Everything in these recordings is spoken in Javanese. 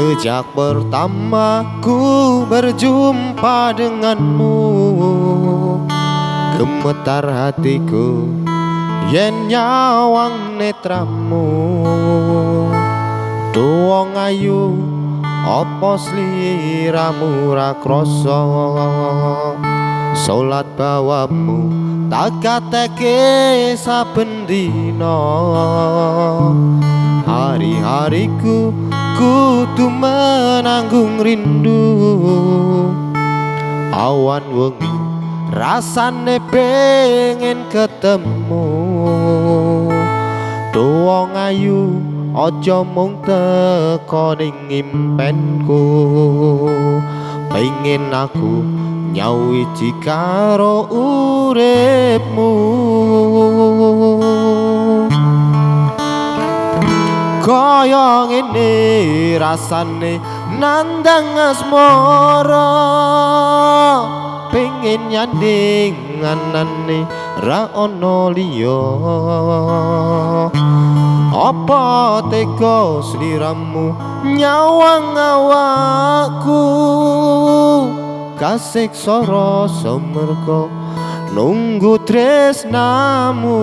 Sejak pertama ku berjumpa denganmu, gemetar hatiku yen nyawang netramu. Tuwong ayu apa sliramu ra krasa, salat bawamu tak gateke saben dina. Hari-hariku kudu menanggung rindu, awan wengi rasane pengen ketemu. Tuwong ayu aja mung teko ning impenku, pengen aku nyawiji karo uripmu. Kaya ngene rasane nandang asmara, pengen nyanding anane ra ono liya. Apa tega sliramu nyawang awakku, kasiksa rasa merga nunggu tresnamu.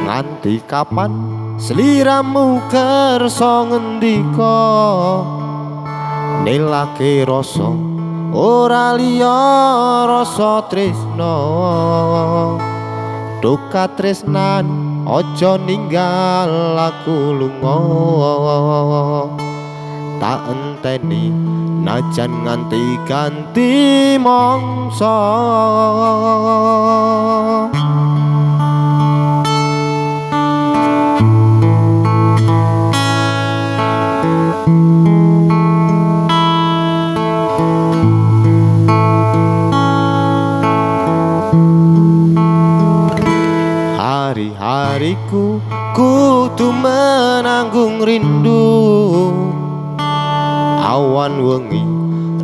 Nganti kapan sliramu kersa ngendika, nilake rasa ora liya rasa tresna. Duka tresnan aja ninggal aku lunga, tak enteni najan nganti ganti mangsa. Hari-hariku kudu menanggung rindu, awan wengi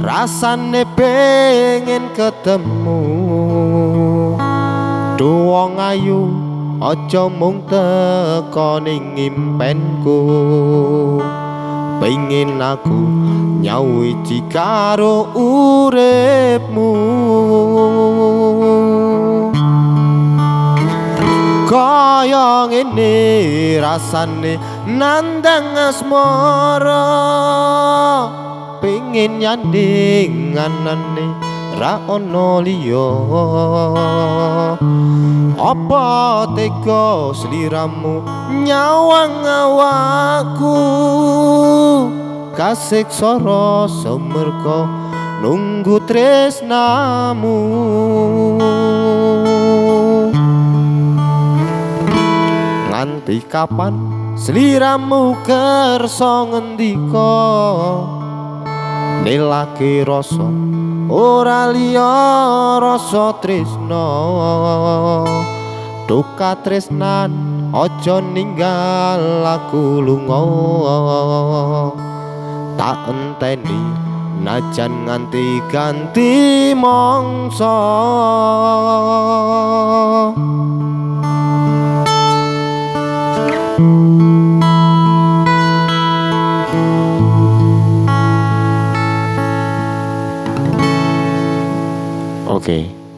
rasane pengen ketemu. Tuwong ayu aja mung teko ning impenku, pengen aku nyawiji karo uripmu. Kaya ngene rasane nandang asmara, pengen nyanding anane ra ono liya. Apa tega sliramu nyawang awakku, kasiksa rasa merga nunggu tresnamu. Nganti kapan sliramu kersa ngendika, nilake rasa ora liya rasa tresna. Duka tresnan aja ninggal aku lunga, tak enteni najan nganti ganti mangsa. Oke.